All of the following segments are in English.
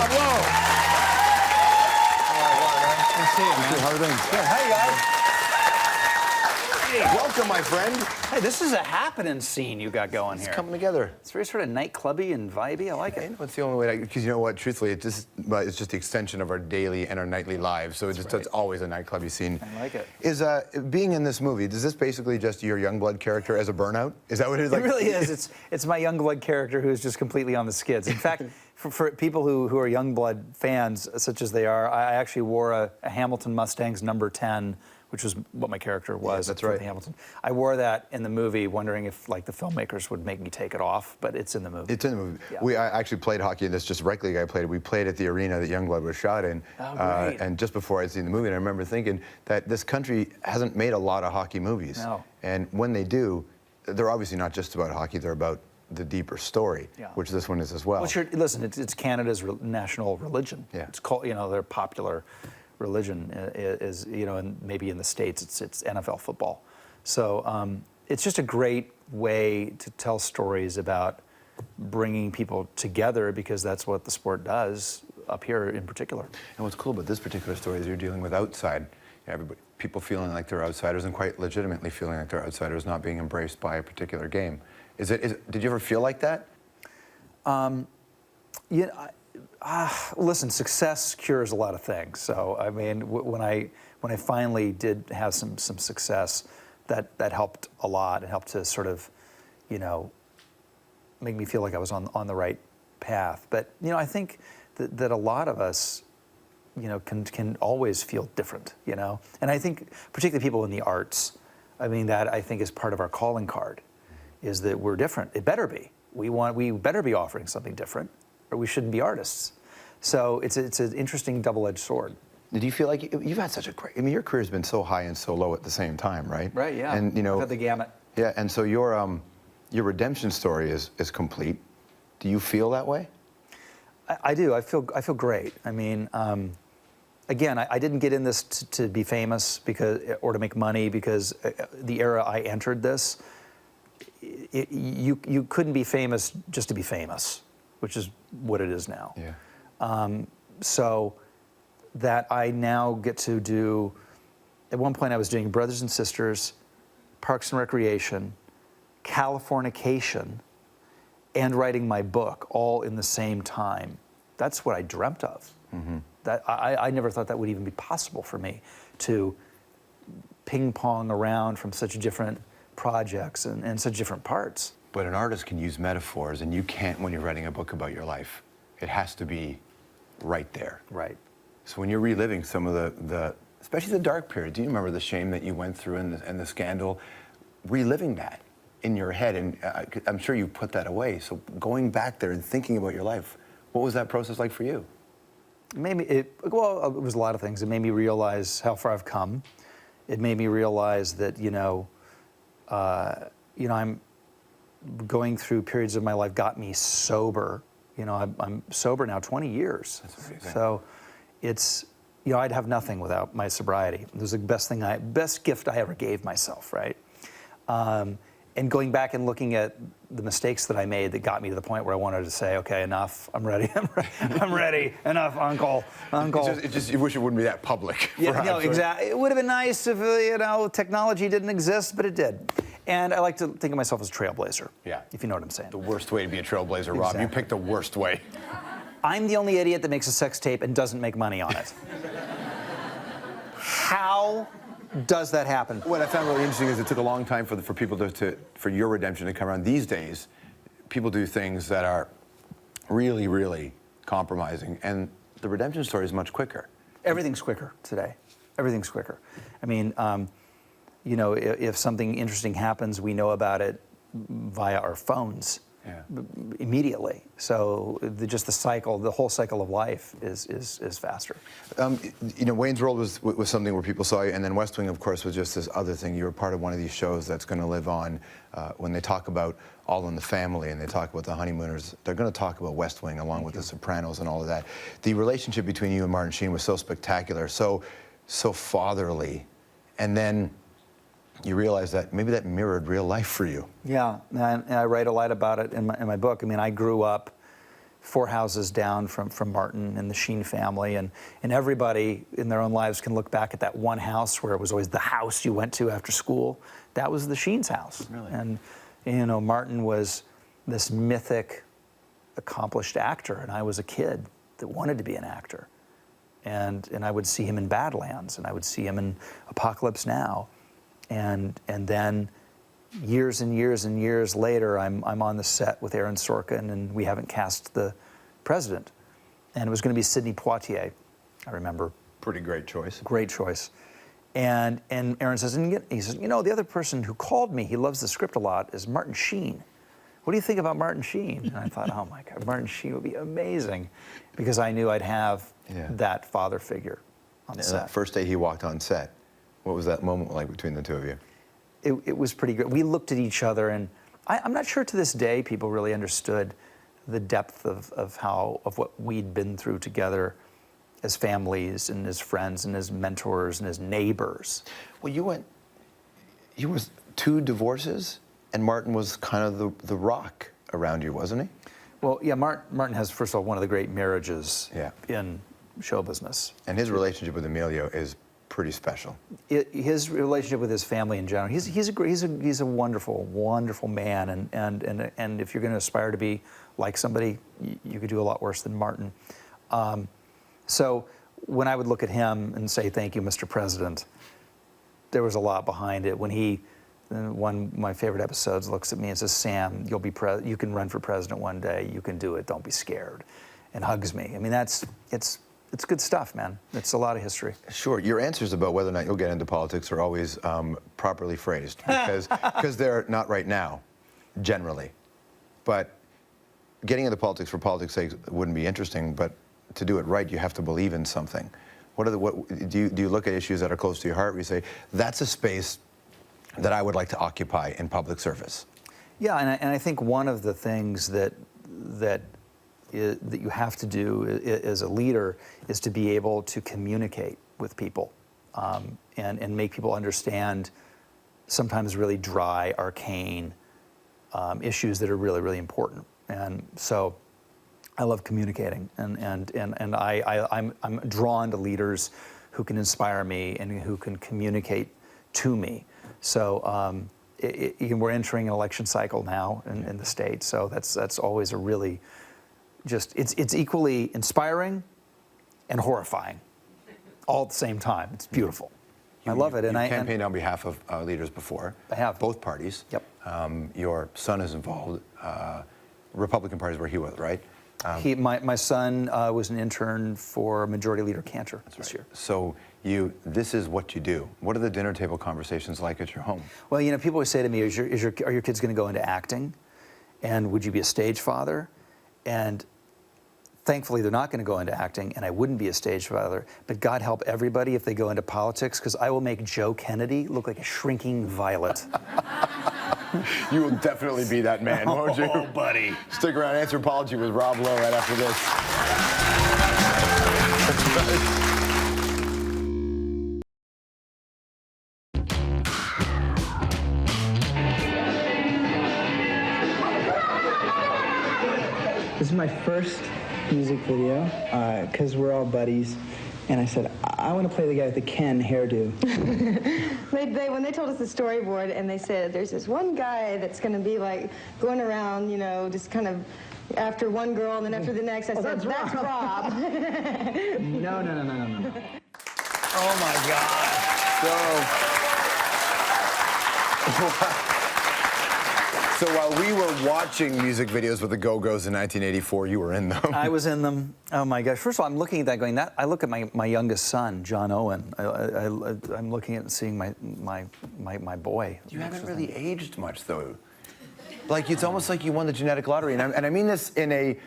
Rob Lowe. Good to see you, man. How are things? Good. Hey, guys. Welcome, my friend. Hey, this is a happening scene you got going here. It's coming together. It's very sort of nightclubby and vibey. I like it. It's the only way, because you know what, truthfully, it's just the extension of our daily and our nightly lives, so it's always a nightclubby scene. I like it. Is being in this movie, is this basically just your Youngblood character as a burnout? Is that what it is? It really is. It's my Youngblood character who is just completely on the skids. In fact, for people who are Youngblood fans, such as they are, I actually wore a Hamilton Mustang's number 10, which was what my character was. Yeah, that's right. Hamilton. I wore that in the movie, wondering if like the filmmakers would make me take it off, but it's in the movie. It's in the movie. Yeah. I actually played hockey in this, just regularly. I played it. We played at the arena that Youngblood was shot in. Oh, great. And just before I'd seen the movie, and I remember thinking that this country hasn't made a lot of hockey movies. No. And when they do, they're obviously not just about hockey, they're about the deeper story, Yeah. which this one is as well. Listen, it's Canada's national religion. Yeah. It's called, their popular religion is, and maybe in the States it's NFL football. So it's just a great way to tell stories about bringing people together, because that's what the sport does up here in particular. And what's cool about this particular story is you're dealing with people feeling like they're outsiders and quite legitimately feeling like they're outsiders, not being embraced by a particular game. Did you ever feel like that? Listen, success cures a lot of things. So I mean, when I finally did have some success, that helped a lot. It helped to sort of, make me feel like I was on the right path. But I think that a lot of us, can always feel different. And I think particularly people in the arts, I mean, that I think is part of our calling card, is that we're different. It better be. We better be offering something different, or we shouldn't be artists. So it's an interesting double-edged sword. Did you feel like you've had such a great? I mean, your career's been so high and so low at the same time, right? Right. Yeah. And I've had the gamut. Yeah. And so your redemption story is complete. Do you feel that way? I do. I feel great. I mean, again, I didn't get in this to be famous or to make money, because the era I entered this, you couldn't be famous just to be famous, which is what it is now. Yeah. So that I now get to do, at one point I was doing Brothers and Sisters, Parks and Recreation, Californication, and writing my book all in the same time. That's what I dreamt of. Mm-hmm. That I never thought that would even be possible for me, to ping pong around from such different projects and such different parts. But an artist can use metaphors, and you can't when you're writing a book about your life. It has to be right there. Right. So when you're reliving some of the especially the dark period, do you remember the shame that you went through and the scandal? Reliving that in your head, and I'm sure you put that away. So going back there and thinking about your life, what was that process like for you? It was a lot of things. It made me realize how far I've come. It made me realize that, I'm going through periods of my life got me sober. I'm sober now 20 years. That's amazing. So it's, I'd have nothing without my sobriety. It was the best gift I ever gave myself, right? And going back and looking at the mistakes that I made that got me to the point where I wanted to say, okay, enough, I'm ready, I'm ready, enough, uncle. You wish it wouldn't be that public. Yeah, no, exactly. It would have been nice if, technology didn't exist, but it did. And I like to think of myself as a trailblazer. Yeah. If you know what I'm saying. The worst way to be a trailblazer, Rob. Exactly. You picked the worst way. I'm the only idiot that makes a sex tape and doesn't make money on it. How does that happen? What I found really interesting is it took a long time for people for your redemption to come around. These days, people do things that are really, really compromising, and the redemption story is much quicker. Everything's quicker today. Everything's quicker. I mean, if something interesting happens, we know about it via our phones. Yeah. Immediately. So the whole cycle of life is faster. Wayne's World was something where people saw you, and then West Wing, of course, was just this other thing. You were part of one of these shows that's going to live on. When they talk about All in the Family and they talk about the Honeymooners, they're going to talk about West Wing along with The Sopranos and all of that. The relationship between you and Martin Sheen was so spectacular, so fatherly, and then you realize that maybe that mirrored real life for you. Yeah, and I write a lot about it in my book. I mean, I grew up 4 houses down from Martin and the Sheen family, and everybody in their own lives can look back at that one house where it was always the house you went to after school. That was the Sheen's house. Really? And you know, Martin was this mythic, accomplished actor, and I was a kid that wanted to be an actor. And I would see him in Badlands, and I would see him in Apocalypse Now, and then years and years and years later, I'm on the set with Aaron Sorkin, and we haven't cast the president, and it was going to be Sidney Poitier, I remember. Pretty great choice. Great choice. And Aaron says, you know, the other person who called me, he loves the script a lot, is Martin Sheen. What do you think about Martin Sheen? And I thought, oh my God, Martin Sheen would be amazing, because I knew I'd have that father figure on the set. That first day he walked on set, what was that moment like between the two of you? It was pretty good. We looked at each other, and I'm not sure to this day people really understood the depth of what we'd been through together as families and as friends and as mentors and as neighbors. Well, you was 2 divorces, and Martin was kind of the rock around you, wasn't he? Well, yeah, Martin has, first of all, one of the great marriages in show business. And his relationship with Emilio is pretty special. His relationship with his family in general, he's a wonderful, wonderful man, and if you're going to aspire to be like somebody, you could do a lot worse than Martin. So when I would look at him and say, "Thank you, Mr. President," there was a lot behind it. When he, one of my favorite episodes, looks at me and says, "Sam, you can run for president one day. You can do it. Don't be scared," and hugs me. I mean, it's good stuff, man. It's a lot of history. Sure. Your answers about whether or not you'll get into politics are always properly phrased, because they're not right now, generally. But getting into politics for politics' sake wouldn't be interesting, but to do it right, you have to believe in something. Do you look at issues that are close to your heart where you say, that's a space that I would like to occupy in public service? Yeah, and I think one of the things that you have to do as a leader is to be able to communicate with people and make people understand sometimes really dry, arcane issues that are really, really important. And so I love communicating, and I'm drawn to leaders who can inspire me and who can communicate to me. So we're entering an election cycle now in the state, so that's always a really it's equally inspiring and horrifying all at the same time. It's beautiful. I love it. And I campaigned on behalf of leaders before. I have. Both parties. Yep. Your son is involved. Republican Party is where he was, right? My son was an intern for Majority Leader Cantor this year. So this is what you do. What are the dinner table conversations like at your home? Well, you know, people always say to me, are your kids going to go into acting? And would you be a stage father? And thankfully, they're not going to go into acting, and I wouldn't be a stage father. But God help everybody if they go into politics, because I will make Joe Kennedy look like a shrinking violet. You will definitely be that man, won't you? Oh, buddy. Stick around. Anthropology with Rob Lowe right after this. This is my first music video, because we're all buddies. And I said, I want to play the guy with the Ken hairdo. When they told us the storyboard, and they said, there's this one guy that's going to be like going around, you know, just kind of after one girl and then after the next. I said, that's Rob. No. Oh, my God. So while we were watching music videos with the Go-Go's in 1984, you were in them. I was in them. Oh my gosh! First of all, I'm looking at that, going, I look at my youngest son, John Owen. I'm looking at and seeing my boy. You haven't really aged much, though. Like, it's almost like you won the genetic lottery, and I mean this in a.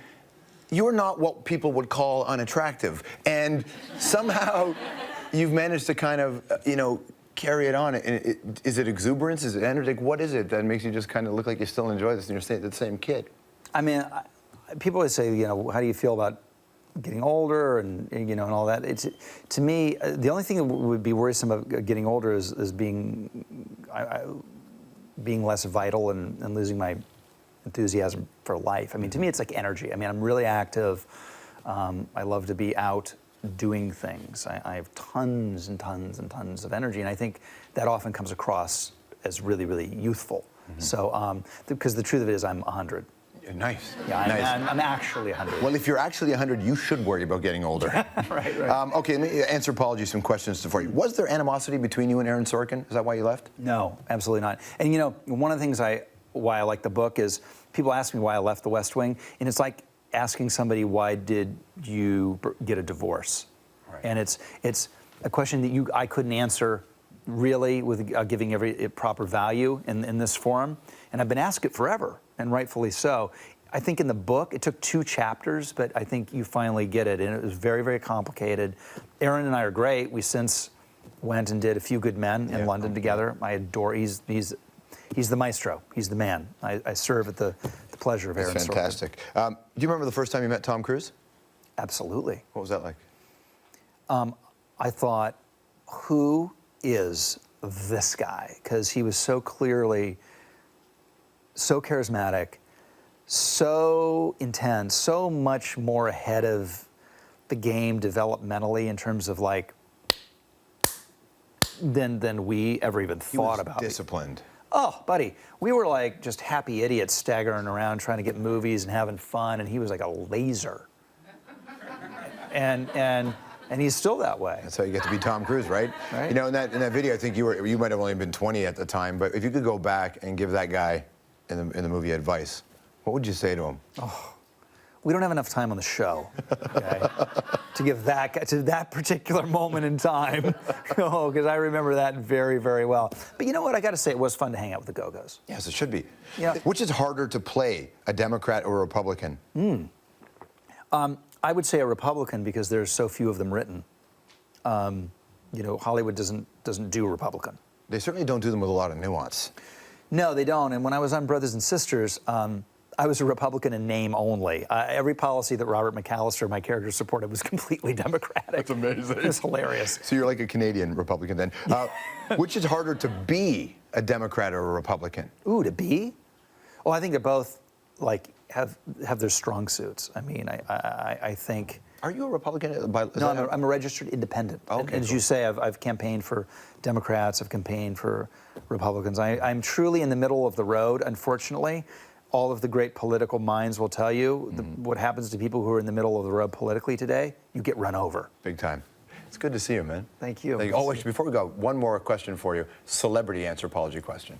You're not what people would call unattractive, and somehow you've managed to kind of, carry it on. Is it exuberance? Is it energy? What is it that makes you just kind of look like you still enjoy this and you're the same kid? I mean, people always say, how do you feel about getting older and all that? To me, the only thing that would be worrisome about getting older is being less vital and losing my enthusiasm for life. I mean, to me, it's like energy. I mean, I'm really active. I love to be out doing things. I have tons and tons and tons of energy, and I think that often comes across as really, really youthful. So, because the truth of it is, I'm 100. Nice. Yeah, nice. I'm actually 100. Well, if you're actually 100, you should worry about getting older. right. Okay, let me answer some questions for you. Was there animosity between you and Aaron Sorkin? Is that why you left? No, absolutely not. And you know, one of the things why I like the book is people ask me why I left The West Wing, and it's like asking somebody, why did you get a divorce? Right. And it's a question that I couldn't answer really with giving every proper value in this forum, and I've been asked it forever, and rightfully so. I think in the book, it took 2 chapters, but I think you finally get it, and it was very, very complicated. Aaron and I are great. We since went and did A Few Good Men in London together. I adore, he's the maestro. He's the man. I serve at the pleasure of Aaron Sorkin. Fantastic. Do you remember the first time you met Tom Cruise? Absolutely. What was that like? I thought, who is this guy? Because he was so clearly so charismatic, so intense, so much more ahead of the game developmentally in terms of like than we ever even thought about. Disciplined. Oh, buddy, we were like just happy idiots staggering around trying to get movies and having fun, and he was like a laser. And he's still that way. That's how you get to be Tom Cruise, right? Right. You know, in that video, I think you might have only been 20 at the time, but if you could go back and give that guy in the movie advice, what would you say to him? Oh, we don't have enough time on the show, okay, to give that particular moment in time. Oh, because I remember that very, very well. But you know what? I got to say, it was fun to hang out with the Go-Go's. Yes, it should be. Yeah. Which is harder to play, a Democrat or a Republican? I would say a Republican because there's so few of them written. You know, Hollywood doesn't do Republican. They certainly don't do them with a lot of nuance. No, they don't. And when I was on Brothers and Sisters, I was a Republican in name only. Every policy that Robert McAllister, my character, supported was completely Democratic. That's amazing. It was hilarious. So you're like a Canadian Republican then. Which is harder to be, a Democrat or a Republican? Ooh, to be? Well, I think they're both like have their strong suits. I mean, I think. Are you a Republican? No, I'm a registered independent. Okay, and as you say, I've campaigned for Democrats, I've campaigned for Republicans. I'm truly in the middle of the road, unfortunately. All of the great political minds will tell you what happens to people who are in the middle of the road politically today. You get run over. Big time. It's good to see you, man. Thank you. Oh, actually, before we go, one more question for you. Celebrity anthropology question.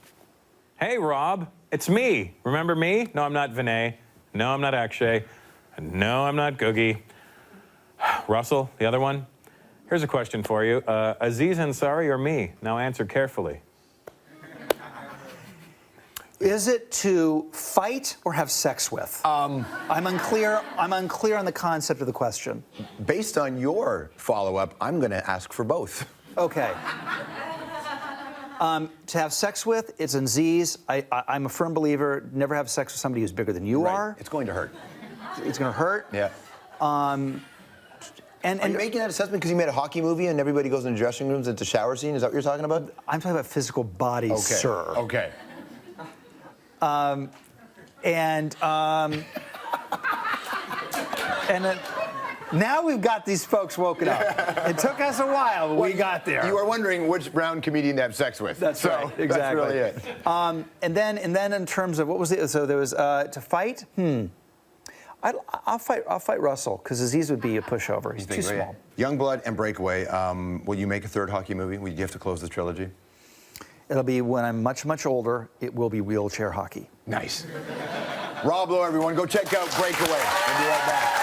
Hey, Rob, it's me. Remember me? No, I'm not Vinay. No, I'm not Akshay. No, I'm not Googie. Russell, the other one? Here's a question for you. Aziz Ansari or me? Now answer carefully. Is it to fight or have sex with? I'm unclear on the concept of the question. Based on your follow-up, I'm going to ask for both. Okay. To have sex with, it's Aziz. I'm a firm believer, never have sex with somebody who's bigger than you are. It's going to hurt. It's going to hurt. Yeah. And Are you making that assessment because you made a hockey movie and everybody goes into dressing rooms at the shower scene? Is that what you're talking about? I'm talking about physical bodies, Okay. sir. Okay. Now we've got these folks woken up. It took us a while, but we got there. You are wondering which brown comedian to have sex with. That's right, exactly. That's really it. And then in terms of what was it? So there was to fight. I'll fight Russell because Aziz would be a pushover. He's too small. Youngblood and Breakaway. Will you make a third hockey movie? Will you have to close the trilogy? It'll be when I'm much, much older. It will be wheelchair hockey. Nice. Rob Lowe, everyone, go check out Breakaway. We'll be right back.